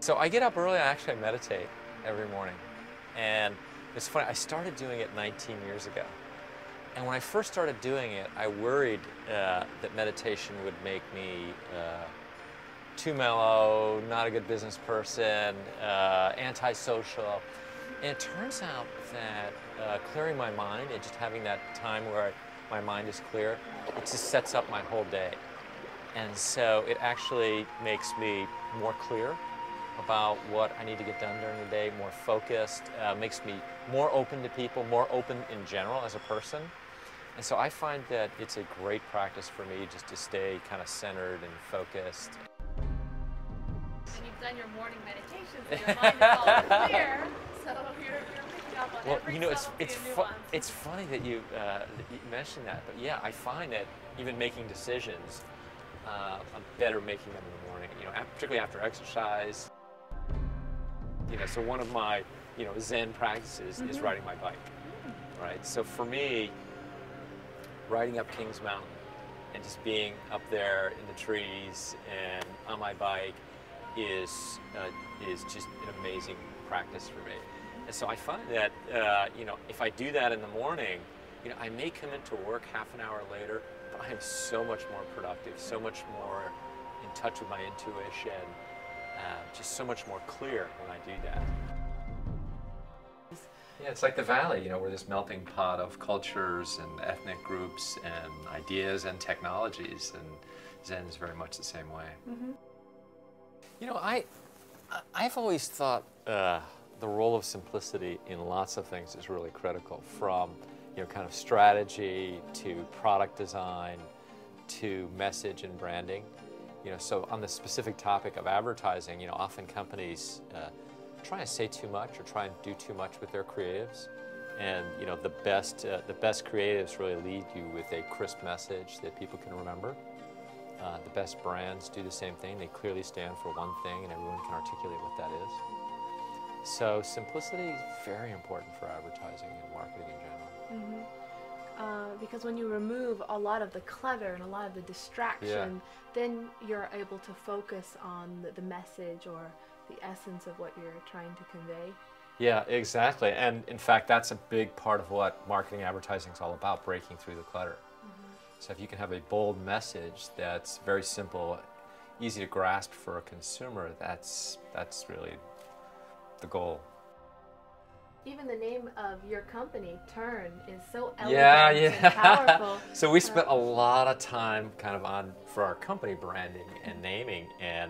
So I get up early, I meditate every morning. And it's funny, I started doing it 19 years ago. And when I first started doing it, I worried that meditation would make me too mellow, not a good business person, antisocial. And it turns out that clearing my mind and just having that time where my mind is clear, it just sets up my whole day. And so it actually makes me more clear about what I need to get done during the day, more focused, makes me more open to people, more open in general as a person. And so I find that it's a great practice for me just to stay kind of centered and focused. And you've done your morning meditation, so your mind is all clear, so you're picking up on every it's funny that you mentioned that, but yeah, I find that even making decisions, I'm better making them in the morning, particularly after exercise. So one of my, Zen practices is riding my bike, right? So for me, riding up Kings Mountain and just being up there in the trees and on my bike is just an amazing practice for me. And so I find that, if I do that in the morning, I may come into work half an hour later, but I am so much more productive, so much more in touch with my intuition, just so much more clear when I do that. Yeah, it's like the Valley, we're this melting pot of cultures and ethnic groups and ideas and technologies, and Zen is very much the same way. I've always thought the role of simplicity in lots of things is really critical, from kind of strategy to product design to message and branding. So on the specific topic of advertising, often companies try and say too much or try and do too much with their creatives, and the best creatives really lead you with a crisp message that people can remember. The best brands do the same thing. They clearly stand for one thing, and everyone can articulate what that is. So simplicity is very important for advertising and marketing in general. Because when you remove a lot of the clutter and a lot of the distraction, then you're able to focus on the message or the essence of what you're trying to convey. Yeah, exactly. And in fact, that's a big part of what marketing advertising is all about, breaking through the clutter. So if you can have a bold message that's very simple, easy to grasp for a consumer, that's really the goal. Even the name of your company, Turn, is so elegant and powerful. So we spent a lot of time kind of for our company branding and naming, and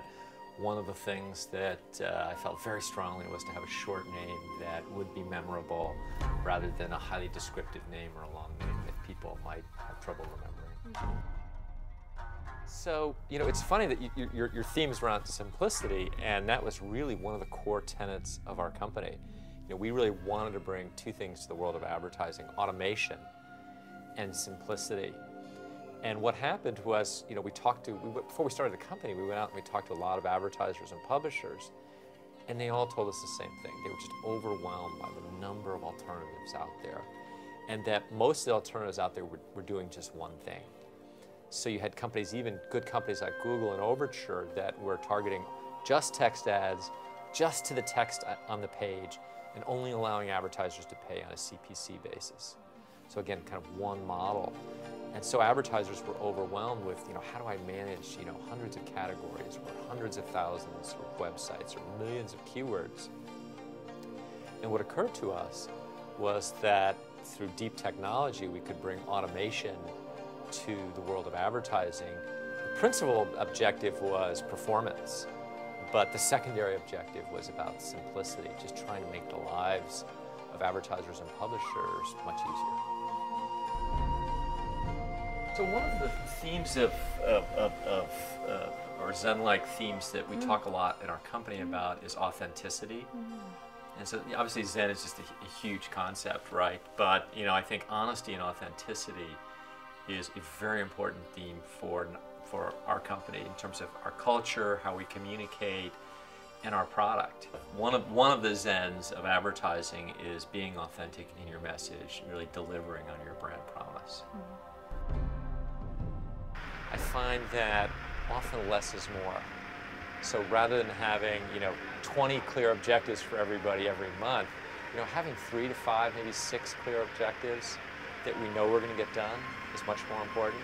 one of the things that I felt very strongly was to have a short name that would be memorable rather than a highly descriptive name or a long name that people might have trouble remembering. So, it's funny that your theme is around simplicity, and that was really one of the core tenets of our company. We really wanted to bring two things to the world of advertising: automation and simplicity. And what happened was, before we started the company, we went out and we talked to a lot of advertisers and publishers, and they all told us the same thing. They were just overwhelmed by the number of alternatives out there, and that most of the alternatives out there were doing just one thing. So you had companies, even good companies like Google and Overture, that were targeting just text ads, just to the text on the page, and only allowing advertisers to pay on a CPC basis. So again, kind of one model. And so advertisers were overwhelmed with, how do I manage, hundreds of categories or hundreds of thousands of websites or millions of keywords? And what occurred to us was that through deep technology, we could bring automation to the world of advertising. The principal objective was performance, but the secondary objective was about simplicity, just trying to make the lives of advertisers and publishers much easier. So one of the themes or Zen-like themes that we talk a lot in our company about is authenticity. And so obviously Zen is just a huge concept, right? But I think honesty and authenticity is a very important theme for our company in terms of our culture, how we communicate, and our product. One of the Zens of advertising is being authentic in your message, really delivering on your brand promise. I find that often less is more. So rather than having, 20 clear objectives for everybody every month, having 3 to 5, maybe 6 clear objectives that we know we're going to get done is much more important.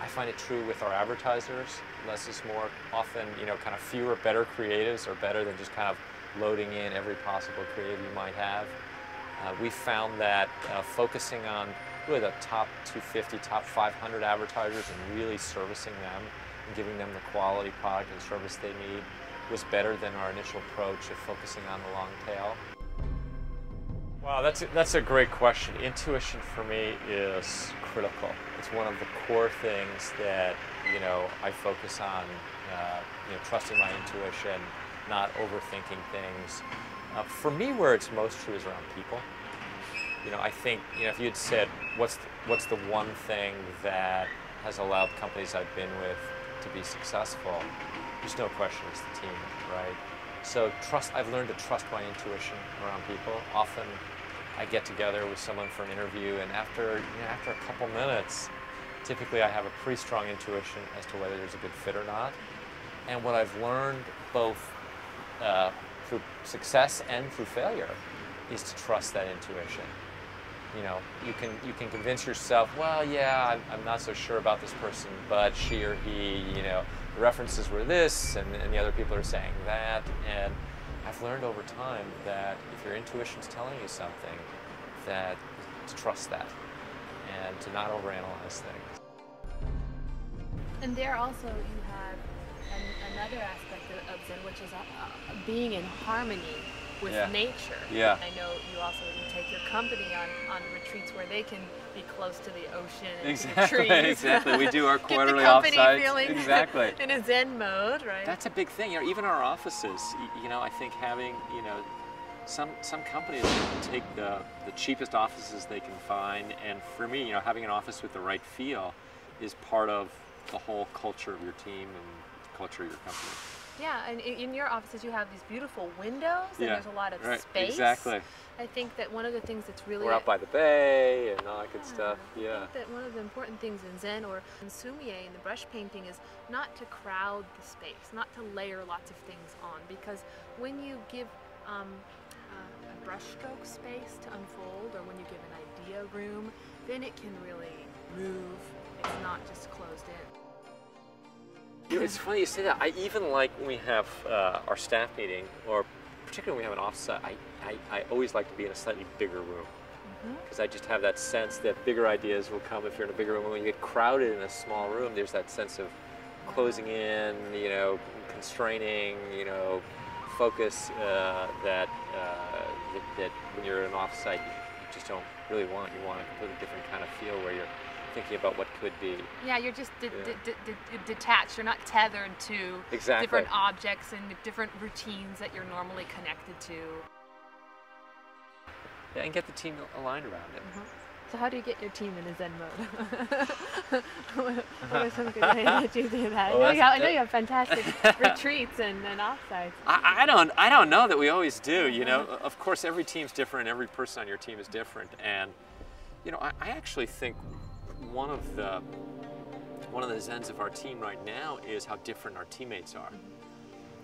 I find it true with our advertisers. Less is more. Often, kind of fewer, better creatives are better than just kind of loading in every possible creative you might have. We found that focusing on really the top 250, top 500 advertisers and really servicing them and giving them the quality product and service they need was better than our initial approach of focusing on the long tail. Wow, that's a great question. Intuition for me is critical. It's one of the core things that I focus on. Trusting my intuition, not overthinking things. For me, where it's most true is around people. I think if you'd said what's the one thing that has allowed companies I've been with to be successful, there's no question it's the team, right? So I've learned to trust my intuition around people. Often I get together with someone for an interview, and after a couple minutes, typically I have a pretty strong intuition as to whether there's a good fit or not. And what I've learned both through success and through failure is to trust that intuition. You can convince yourself, well, yeah, I'm not so sure about this person, but she or he, the references were this, and the other people are saying that. And I've learned over time that if your intuition's telling you something, that to trust that and to not overanalyze things. And there also you have another aspect of Zen, which is being in harmony with nature. Yeah. I know you also take your company on retreats where they can be close to the ocean and to the trees. Exactly. We do our quarterly Get the company offsites. feeling Exactly. in a Zen mode, right? That's a big thing. Even our offices. I think having some companies take the cheapest offices they can find, and for me, having an office with the right feel is part of the whole culture of your team and culture of your company. Yeah, and in your offices you have these beautiful windows, and there's a lot of space. Exactly. I think that one of the things that's really... We're out by the bay and all that good stuff. Yeah. I think that one of the important things in Zen or in sumie, in the brush painting, is not to crowd the space, not to layer lots of things on, because when you give a brushstroke space to unfold, or when you give an idea room, then it can really move. It's not just closed in. It's funny you say that. I even like when we have our staff meeting, or particularly when we have an offsite, I always like to be in a slightly bigger room. Because I just have that sense that bigger ideas will come if you're in a bigger room. When you get crowded in a small room, there's that sense of closing in, constraining, focus that when you're in an offsite you just don't really want. You want a completely different kind of feel where you're thinking about what could be. Yeah, you're just detached. You're not tethered to different objects and different routines that you're normally connected to. Yeah, and get the team aligned around it. So how do you get your team in a Zen mode? What are some good ways that you do that? I know you have fantastic retreats and offsites. I don't know that we always do. Of course, every team's different. Every person on your team is different, and I actually think one of the Zens of our team right now is how different our teammates are.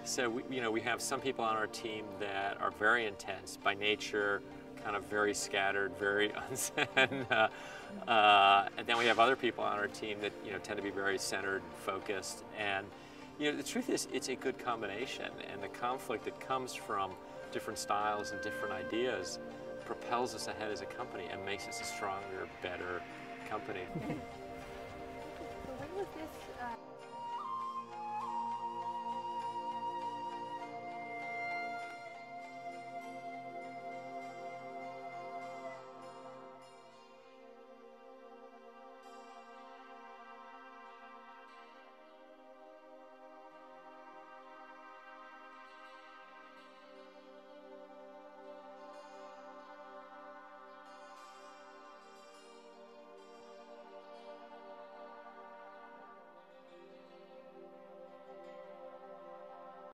So we have some people on our team that are very intense by nature, kind of very scattered, very unzen, and then we have other people on our team that tend to be very centered, focused, and the truth is it's a good combination, and the conflict that comes from different styles and different ideas propels us ahead as a company and makes us a stronger, better company. So when was this